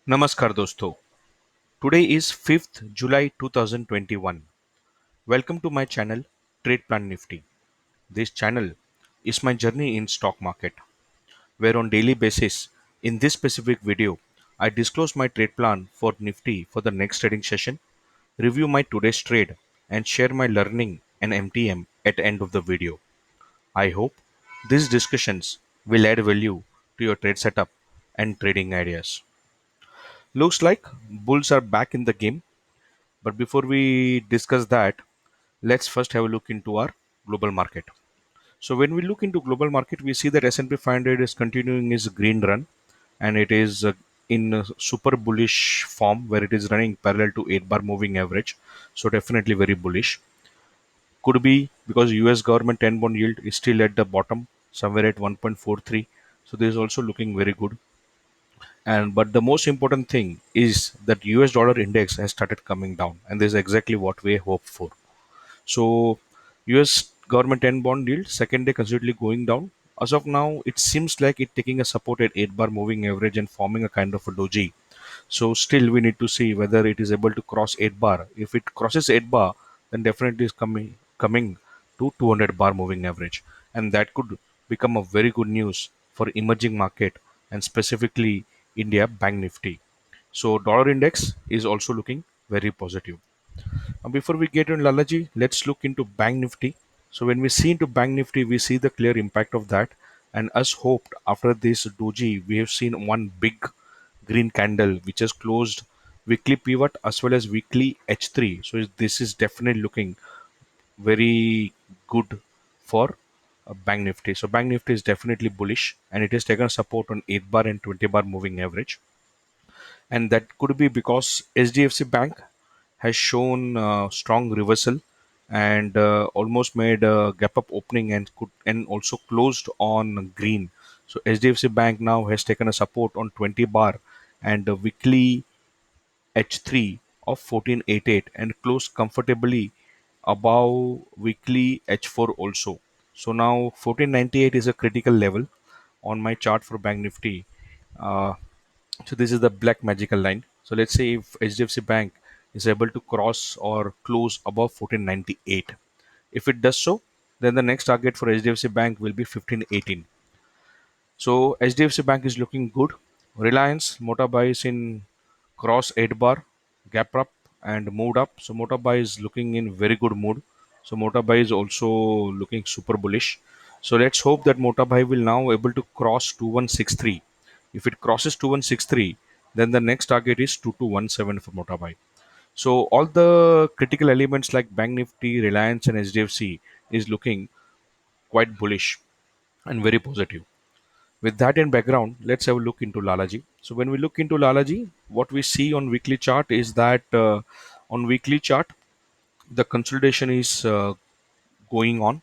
Namaskar dosto. Today is 5th July 2021. Welcome to my channel Trade Plan Nifty. This channel is my journey in stock market where on daily basis in this specific video I disclose my trade plan for Nifty for the next trading session, review my today's trade and share my learning and MTM at the end of the video. I hope these discussions will add value to your trade setup and trading ideas. Looks like bulls are back in the game. But before we discuss that, let's first have a look into our global market. So when we look into global market, we see that S&P 500 is continuing its green run, and it is in a super bullish form where it is running parallel to 8 bar moving average. So definitely very bullish. Could be because US government 10 bond yield is still at the bottom, somewhere at 1.43. So this is also looking very good. And but the most important thing is that US dollar index has started coming down, and this is exactly what we hope for. So, US government 10 bond yield second day consistently going down. As of now, it seems like it taking a support at 8 bar moving average and forming a kind of a doji. So, still we need to see whether it is able to cross 8 bar. If it crosses 8 bar, then definitely is coming to 200 bar moving average, and that could become a very good news for emerging market and specifically India Bank Nifty. So, dollar index is also looking very positive. Before we get into Lalaji, let's look into Bank Nifty. So when we see into Bank Nifty, we see the clear impact of that. And as hoped, after this doji, we have seen one big green candle which has closed weekly pivot as well as weekly H3. So this is definitely looking very good for Bank Nifty. So Bank Nifty is definitely bullish and it has taken support on 8 bar and 20 bar moving average, and that could be because HDFC Bank has shown strong reversal and almost made a gap up opening and could and also closed on green. So HDFC Bank now has taken a support on 20 bar and a weekly H3 of 1488 and closed comfortably above weekly H4 also. So now 1498 is a critical level on my chart for Bank Nifty. Uh, so this is the black magical line. So let's say if HDFC Bank is able to cross or close above 1498. If it does so, then the next target for HDFC Bank will be 1518. So HDFC Bank is looking good. Reliance Mota buys in cross 8 bar, gap up and moved up. So Mota buy is looking in very good mood. So Mota buy is also looking super bullish. So let's hope that Mota buy will now able to cross 2163. If it crosses 2163, then the next target is 2217 for Mota buy. So all the critical elements like Bank Nifty, Reliance and HDFC is looking quite bullish and very positive. With that in background, let's have a look into Lalaji. So when we look into Lalaji, what we see on weekly chart is that on weekly chart, the consolidation is going on,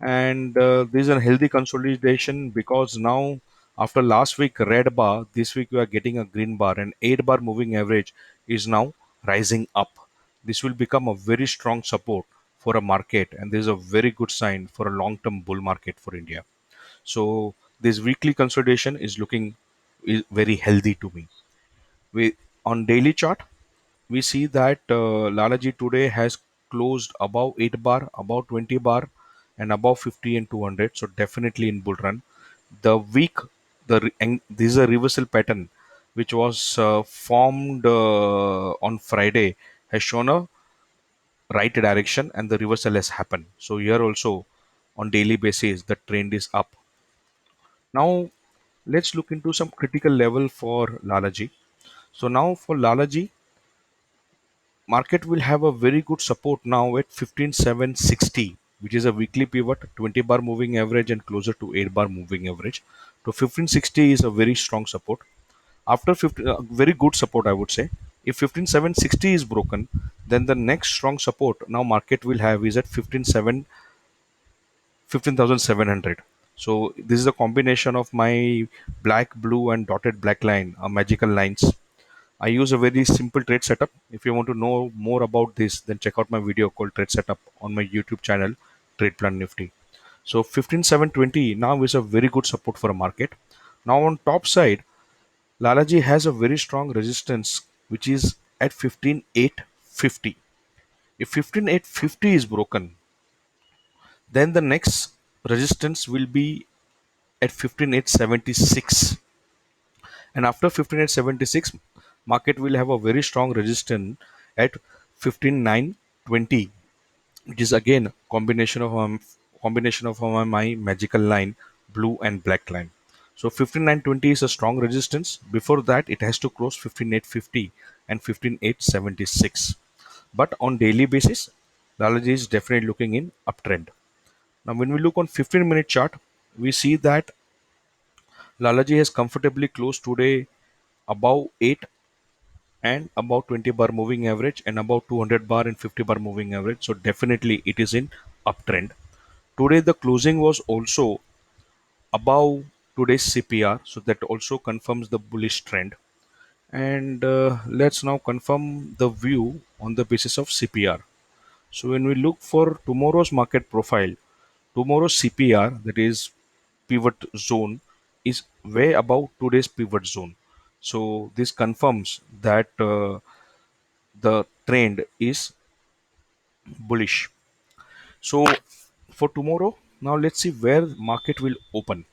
and this is a healthy consolidation because now after last week red bar, this week we are getting a green bar, and 8 bar moving average is now rising up. This will become a very strong support for a market, and this is a very good sign for a long-term bull market for India. So this weekly consolidation is looking is very healthy to me. We on daily chart we see that Lalaji today has closed above 8 bar, above 20 bar, and above 50 and 200. So definitely in bull run. The week and this is a reversal pattern which was formed on Friday has shown a right direction and the reversal has happened. So here also on daily basis the trend is up. Now let's look into some critical level for Lalaji. So now for Lalaji, market will have a very good support now at 15760, which is a weekly pivot, 20 bar moving average and closer to 8 bar moving average. So 1560 is a very strong support. After 50, very good support, I would say. If 15760 is broken, then the next strong support now market will have is at 15,700. So this is a combination of my black, blue, and dotted black line, magical lines. I use a very simple trade setup. If you want to know more about this, then check out my video called Trade Setup on my YouTube channel, Trade Plan Nifty. So 15720 now is a very good support for a market. Now on top side, Lalaji has a very strong resistance which is at 15,850. If 15,850 is broken, then the next resistance will be at 15,876, and after 15,876 market will have a very strong resistance at 15,920, which is again combination of my magical line, blue and black line. So 15,920 is a strong resistance. Before that it has to close 15,850 and 15,876. But on daily basis, Lalaji is definitely looking in uptrend. Now when we look on 15-minute chart, we see that Lalaji has comfortably closed today above 8 and about 20 bar moving average and about 200 bar and 50 bar moving average. So definitely it is in uptrend. Today the closing was also above today's CPR, so that also confirms the bullish trend. And let's now confirm the view on the basis of CPR. So when we look for tomorrow's market profile, tomorrow's CPR, that is pivot zone, is way above today's pivot zone. So this confirms that the trend is bullish. So for tomorrow, now let's see where market will open.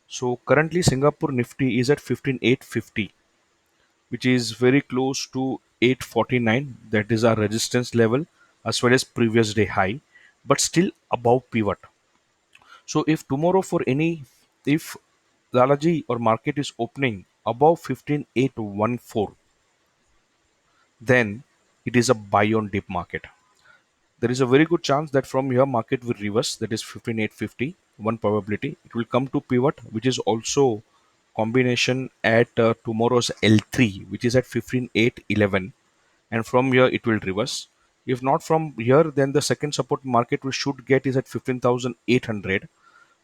So currently Singapore Nifty is at 15,850, which is very close to 849. That is our resistance level as well as previous day high, but still above pivot. So if tomorrow for any, if Lalaji or market is opening above 15,814, then it is a buy on dip market. There is a very good chance that from here market will reverse, that is 15,850, one probability. It will come to pivot, which is also combination at tomorrow's L3, which is at 15,811, and from here it will reverse. If not from here, then the second support market we should get is at 15,800,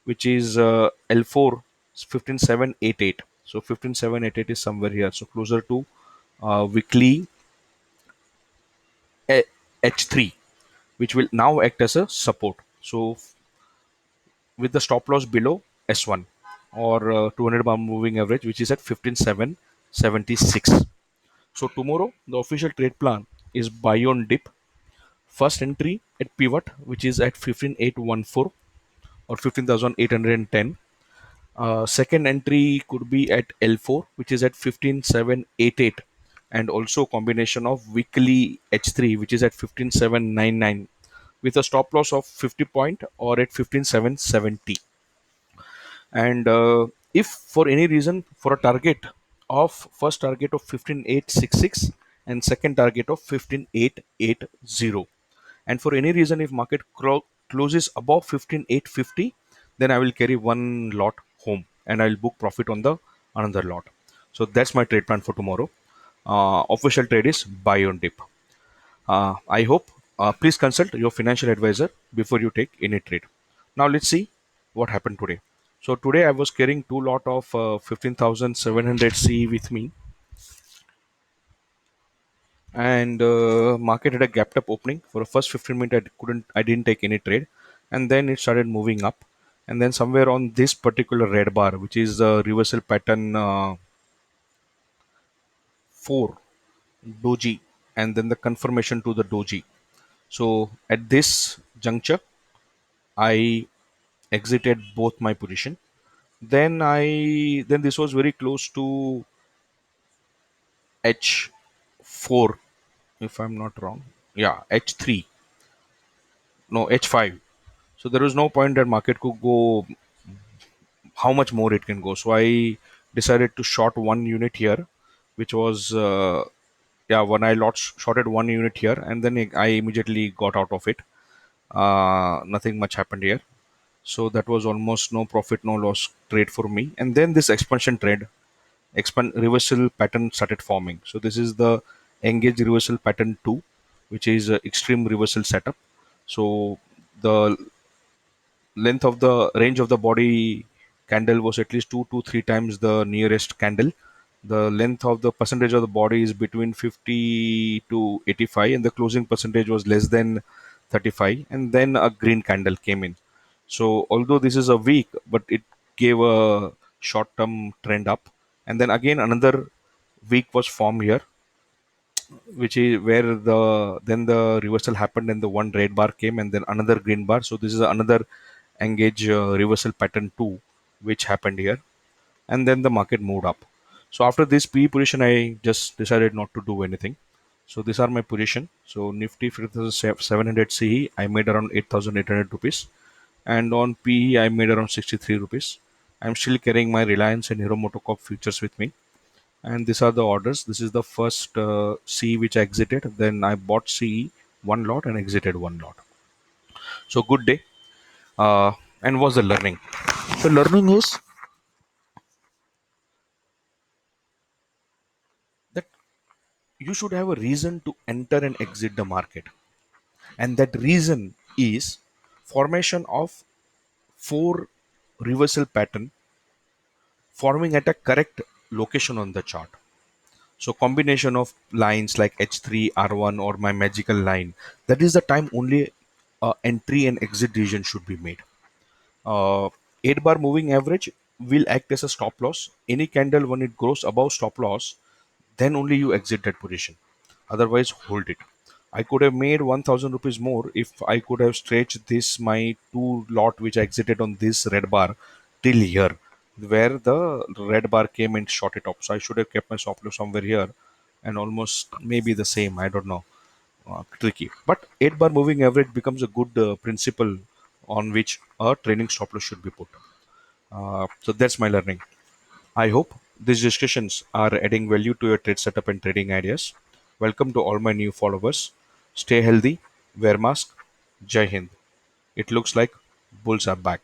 which is L4 15,788. So 15,788 is somewhere here, so closer to weekly H3, which will now act as a support. So with the stop loss below S1 or 200 bar moving average, which is at 15,776. So tomorrow the official trade plan is buy on dip. First entry at pivot, which is at 15,814 or 15,810. Second entry could be at L4, which is at 15,788, and also combination of weekly H3, which is at 15,799, with a stop loss of 50 point or at 15,770. And if for any reason for a target of first target of 15,866 and second target of 15,880, and for any reason if market closes above 15,850, then I will carry one lot home and I will book profit on the another lot. So that's my trade plan for tomorrow. Official trade is buy on dip. I hope, please consult your financial advisor before you take any trade. Now let's see what happened today. So today I was carrying two lot of 15,700 C with me, and market had a gapped up opening for the first 15 minutes. I didn't take any trade, and then it started moving up, and then somewhere on this particular red bar, which is the reversal pattern 4 doji, and then the confirmation to the doji. So at this juncture, I exited both my position. Then this was very close to H4, if I'm not wrong. Yeah, H3, no H5. So there was no point that market could go how much more it can go. So I decided to short one unit here, which was yeah, when I shorted one unit here, and then I immediately got out of it. Nothing much happened here. So that was almost no profit, no loss trade for me. And then this expansion trade, expand reversal pattern started forming. So this is the engage reversal pattern 2, which is extreme reversal setup. So the length of the range of the body candle was at least 2 to 3 times the nearest candle. The length of the percentage of the body is between 50 to 85, and the closing percentage was less than 35. And then a green candle came in. So although this is a week, but it gave a short-term trend up, and then again another week was formed here, which is where the reversal happened and the one red bar came and then another green bar. So this is another engage reversal pattern 2 which happened here, and then the market moved up. So after this PE position, I just decided not to do anything. So these are my position. So Nifty 5700 CE, I made around 8,800 rupees, and on PE I made around 63 rupees. I'm still carrying my Reliance and Hero MotoCorp futures with me, and these are the orders. This is the first CE which I exited. Then I bought CE one lot and exited one lot. So good day. And was the learning? The learning is that you should have a reason to enter and exit the market, and that reason is formation of four reversal pattern forming at a correct location on the chart. So combination of lines like H3, R1 or my magical line, that is the time only entry and exit decision should be made. uh, 8 bar moving average will act as a stop loss. Any candle when it goes above stop loss, then only you exit that position. Otherwise, hold it. I could have made 1000 rupees more if I could have stretched this my two lot which I exited on this red bar till here, where the red bar came and shot it up. So I should have kept my stop loss somewhere here and almost maybe the same. I don't know, tricky. But 8 bar moving average becomes a good principle on which a training stop loss should be put. So that's my learning. I hope these discussions are adding value to your trade setup and trading ideas. Welcome to all my new followers. Stay healthy, wear mask. Jai Hind. It looks like bulls are back.